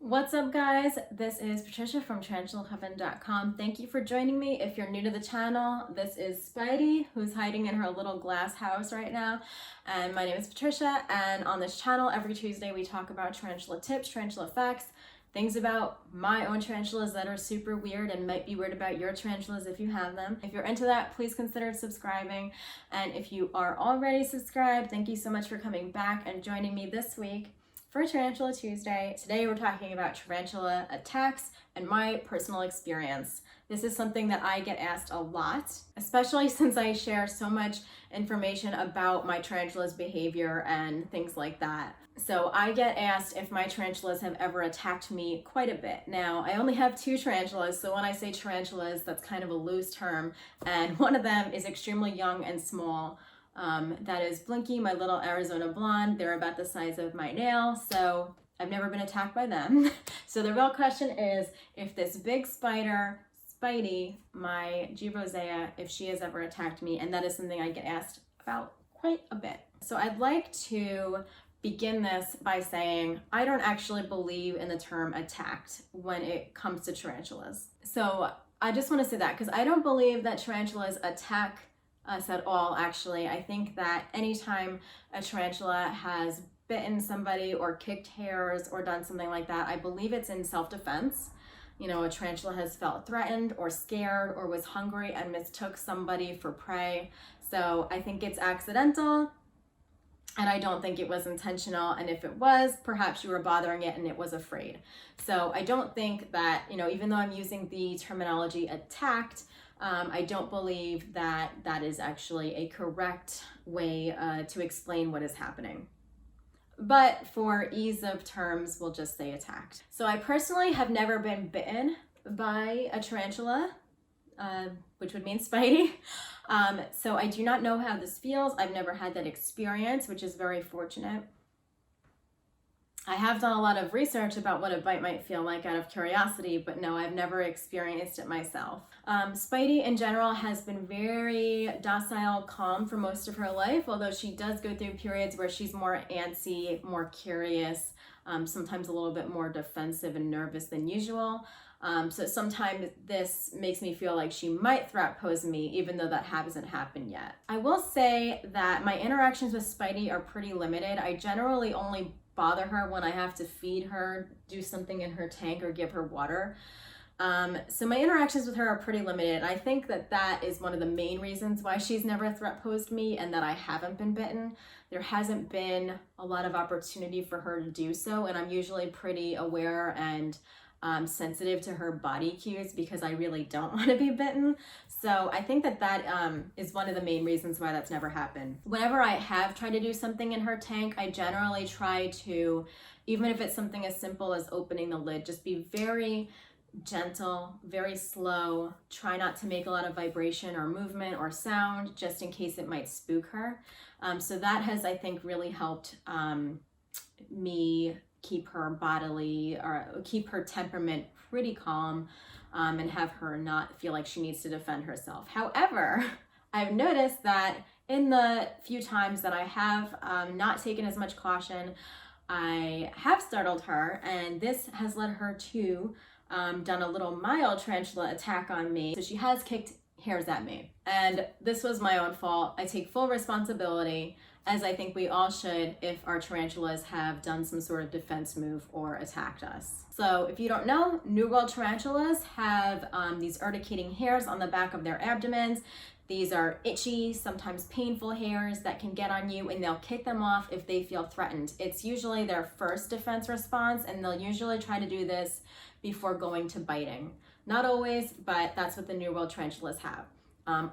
What's up, guys? This is Patricia from tarantulaheaven.com. Thank you for joining me. If you're new to the channel, this is Spidey, who's hiding in her little glass house right now. And my name is Patricia, and on this channel, every Tuesday we talk about tarantula tips, tarantula facts, things about my own tarantulas that are super weird and might be weird about your tarantulas if you have them. If you're into that, please consider subscribing. And if you are already subscribed, thank you so much for coming back and joining me this week for Tarantula Tuesday. Today we're talking about tarantula attacks and my personal experience. This is something that I get asked a lot, especially since I share so much information about my tarantula's behavior and things like that. So I get asked if my tarantulas have ever attacked me quite a bit. Now, I only have 2 tarantulas, so when I say tarantulas, that's kind of a loose term, and one of them is extremely young and small. That is Blinky, my little Arizona blonde. They're about the size of my nail, so I've never been attacked by them. So the real question is if this big spider, Spidey, my G. rosea, if she has ever attacked me, and that is something I get asked about quite a bit. So I'd like to begin this by saying I don't actually believe in the term attacked when it comes to tarantulas. So I just want to say that because I don't believe that tarantulas attack us at all. Actually, I think that anytime a tarantula has bitten somebody or kicked hairs or done something like that, I believe it's in self-defense. You know, a tarantula has felt threatened or scared or was hungry and mistook somebody for prey. So I think it's accidental, and I don't think it was intentional. And if it was, perhaps you were bothering it and it was afraid. So I don't think that, you know, even though I'm using the terminology attacked, I don't believe that that is actually a correct way to explain what is happening. But for ease of terms, we'll just say attacked. So I personally have never been bitten by a tarantula, which would mean Spidey. So I do not know how this feels. I've never had that experience, which is very fortunate. I have done a lot of research about what a bite might feel like out of curiosity, but no, I've never experienced it myself. Spidey in general has been very docile, calm for most of her life, although she does go through periods where she's more antsy, more curious, sometimes a little bit more defensive and nervous than usual. So sometimes this makes me feel like she might threat pose me, even though that hasn't happened yet. I will say that my interactions with Spidey are pretty limited. I generally only bother her when I have to feed her, do something in her tank, or give her water. So my interactions with her are pretty limited. And I think that that is one of the main reasons why she's never threat posed me and that I haven't been bitten. There hasn't been a lot of opportunity for her to do so, and I'm usually pretty aware and sensitive to her body cues because I really don't want to be bitten. So I think that that is one of the main reasons why that's never happened. Whenever I have tried to do something in her tank, I generally try to, even if it's something as simple as opening the lid, just be very gentle, very slow, try not to make a lot of vibration or movement or sound just in case it might spook her. So that has, I think, really helped me keep her bodily, or keep her temperament pretty calm, and have her not feel like she needs to defend herself. However, I've noticed that in the few times that I have not taken as much caution, I have startled her, and this has led her to done a little mild tarantula attack on me. So she has kicked hairs at me, and this was my own fault. I take full responsibility, as I think we all should if our tarantulas have done some sort of defense move or attacked us. So if you don't know, New World tarantulas have these urticating hairs on the back of their abdomens. These are itchy, sometimes painful hairs that can get on you, and they'll kick them off if they feel threatened. It's usually their first defense response, and they'll usually try to do this before going to biting. Not always, but that's what the New World tarantulas have.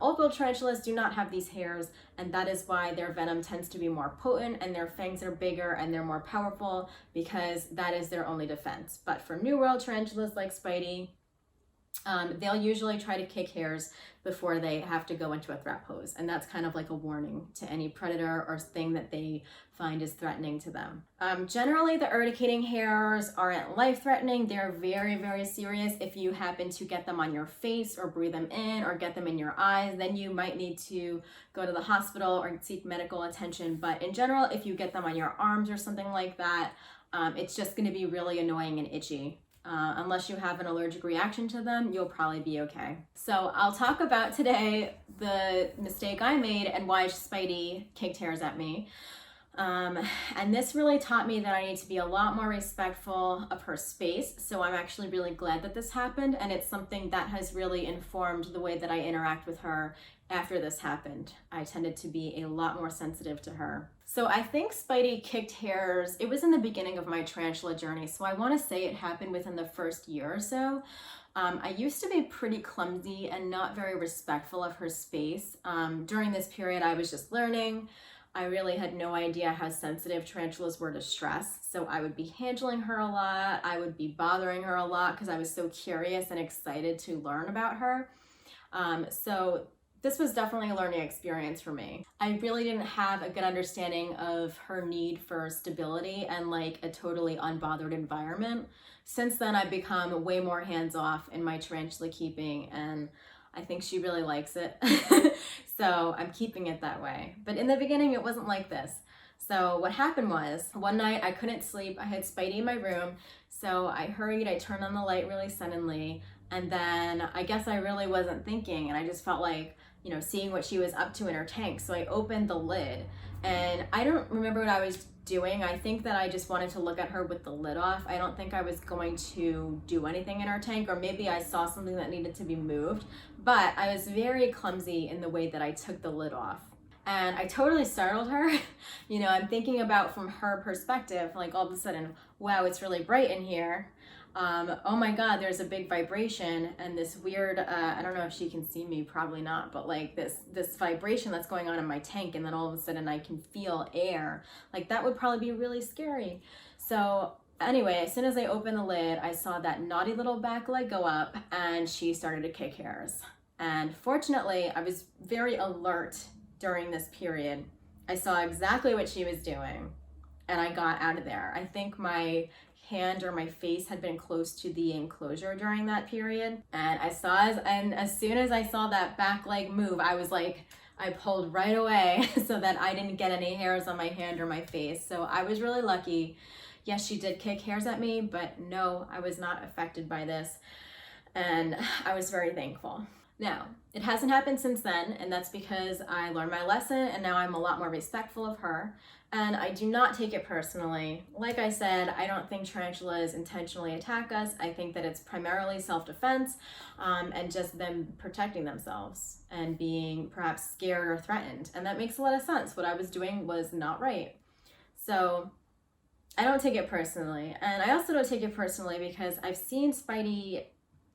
Old World tarantulas do not have these hairs, and that is why their venom tends to be more potent and their fangs are bigger and they're more powerful, because that is their only defense. But for New World tarantulas like Spidey, they'll usually try to kick hairs before they have to go into a threat pose. And that's kind of like a warning to any predator or thing that they find is threatening to them. Generally, the urticating hairs aren't life-threatening. They're very, very serious. If you happen to get them on your face or breathe them in or get them in your eyes, then you might need to go to the hospital or seek medical attention. But in general, if you get them on your arms or something like that, it's just going to be really annoying and itchy. Unless you have an allergic reaction to them, you'll probably be okay. So I'll talk about today the mistake I made and why Spidey kicked hairs at me. And this really taught me that I need to be a lot more respectful of her space. So I'm actually really glad that this happened, and it's something that has really informed the way that I interact with her after this happened. I tended to be a lot more sensitive to her. So I think Spidey kicked hairs, it was in the beginning of my tarantula journey. So I want to say it happened within the first year or so. I used to be pretty clumsy and not very respectful of her space. During this period, I was just learning. I really had no idea how sensitive tarantulas were to stress. So I would be handling her a lot. I would be bothering her a lot because I was so curious and excited to learn about her. So this was definitely a learning experience for me. I really didn't have a good understanding of her need for stability and like a totally unbothered environment. Since then, I've become way more hands-off in my tarantula keeping, and I think she really likes it. So I'm keeping it that way. But in the beginning, it wasn't like this. So what happened was, one night I couldn't sleep. I had Spidey in my room. So I hurried, I turned on the light really suddenly. And then I guess I really wasn't thinking, and I just felt like, you know, seeing what she was up to in her tank. So I opened the lid, and I don't remember what I was doing. I think that I just wanted to look at her with the lid off. I don't think I was going to do anything in her tank, or maybe I saw something that needed to be moved, but I was very clumsy in the way that I took the lid off. And I totally startled her. You know, I'm thinking about from her perspective, like all of a sudden, wow, it's really bright in here. Oh my God, there's a big vibration and this weird, I don't know if she can see me, probably not, but like this vibration that's going on in my tank, and then all of a sudden I can feel air. Like that would probably be really scary. So anyway, as soon as I opened the lid, I saw that naughty little back leg go up, and she started to kick hairs. And fortunately, I was very alert during this period. I saw exactly what she was doing, and I got out of there. I think my hand or my face had been close to the enclosure during that period, and as soon as I saw that back leg move, I was like, I pulled right away so that I didn't get any hairs on my hand or my face. So I was really lucky. Yes, she did kick hairs at me, but no, I was not affected by this, and I was very thankful. Now, it hasn't happened since then, and that's because I learned my lesson, and now I'm a lot more respectful of her, and I do not take it personally. Like I said, I don't think tarantulas intentionally attack us. I think that it's primarily self-defense, and just them protecting themselves and being perhaps scared or threatened, and that makes a lot of sense. What I was doing was not right. So I don't take it personally, and I also don't take it personally because I've seen Spidey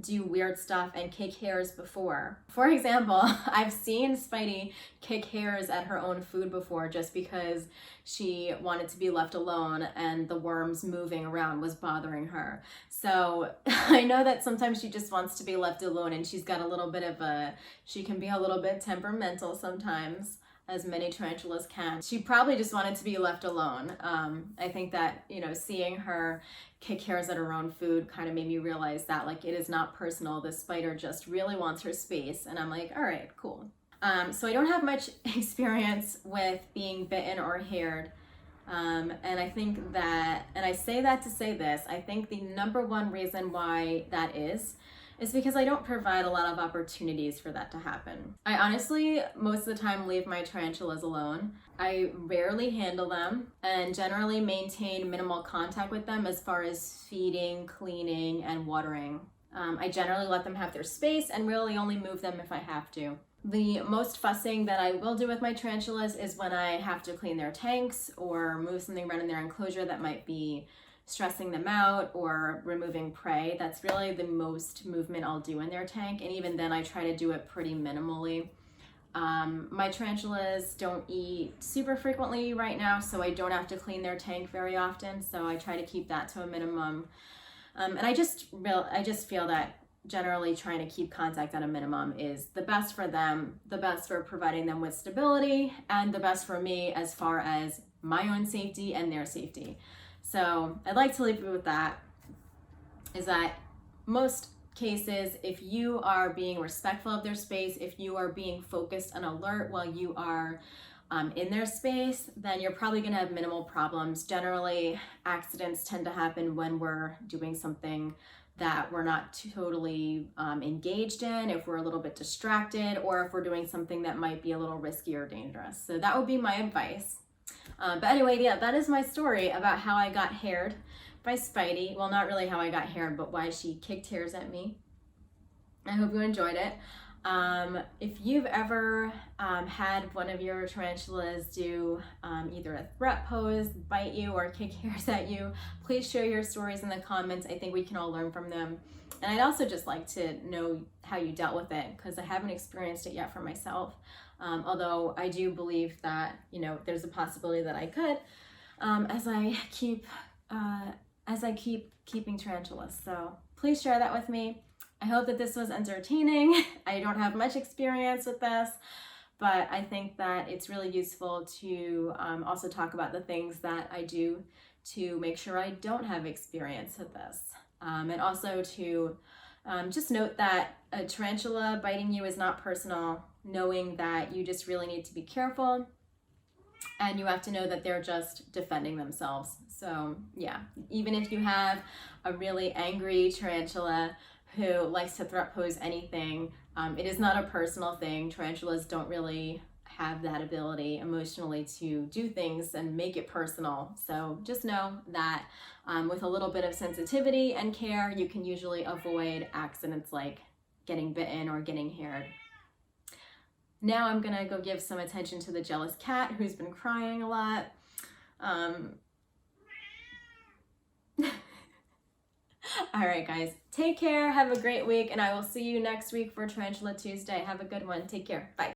do weird stuff and kick hairs before. For example, I've seen Spidey kick hairs at her own food before just because she wanted to be left alone and the worms moving around was bothering her. So I know that sometimes she just wants to be left alone, and she's got a little bit of she can be a little bit temperamental sometimes, as many tarantulas can. She probably just wanted to be left alone. I think that, you know, seeing her kick hairs at her own food kind of made me realize that, like, it is not personal. This spider just really wants her space. And I'm like, all right, cool. So I don't have much experience with being bitten or haired. And I think that, and I say that to say this, I think the number one reason why that is because I don't provide a lot of opportunities for that to happen. I honestly, most of the time, leave my tarantulas alone. I rarely handle them and generally maintain minimal contact with them as far as feeding, cleaning, and watering. I generally let them have their space and really only move them if I have to. The most fussing that I will do with my tarantulas is when I have to clean their tanks or move something around in their enclosure that might be stressing them out or removing prey. That's really the most movement I'll do in their tank, and even then I try to do it pretty minimally. My tarantulas don't eat super frequently right now, so I don't have to clean their tank very often, so I try to keep that to a minimum. And I just feel that generally trying to keep contact at a minimum is the best for them, the best for providing them with stability, and the best for me as far as my own safety and their safety. So I'd like to leave you with that, is that most cases, if you are being respectful of their space, if you are being focused and alert while you are in their space, then you're probably going to have minimal problems. Generally, accidents tend to happen when we're doing something that we're not totally engaged in, if we're a little bit distracted, or if we're doing something that might be a little risky or dangerous. So that would be my advice. But anyway, yeah, that is my story about how I got haired by Spidey. Well, not really how I got haired, but why she kicked hairs at me. I hope you enjoyed it. If you've ever had one of your tarantulas do either a threat pose, bite you, or kick hairs at you, please share your stories in the comments. I think we can all learn from them. And I'd also just like to know how you dealt with it, because I haven't experienced it yet for myself. Although I do believe that, you know, there's a possibility that I could, as I keep keeping tarantulas. So please share that with me. I hope that this was entertaining. I don't have much experience with this, but I think that it's really useful to also talk about the things that I do to make sure I don't have experience with this. And also to just note that a tarantula biting you is not personal, knowing that you just really need to be careful, and you have to know that they're just defending themselves. So yeah, even if you have a really angry tarantula who likes to threat pose anything, it is not a personal thing. Tarantulas don't really have that ability emotionally to do things and make it personal. So just know that with a little bit of sensitivity and care, you can usually avoid accidents like getting bitten or getting haired. Now I'm gonna go give some attention to the jealous cat who's been crying a lot. All right, guys, take care, have a great week, and I will see you next week for Tarantula Tuesday. Have a good one. Take care. Bye.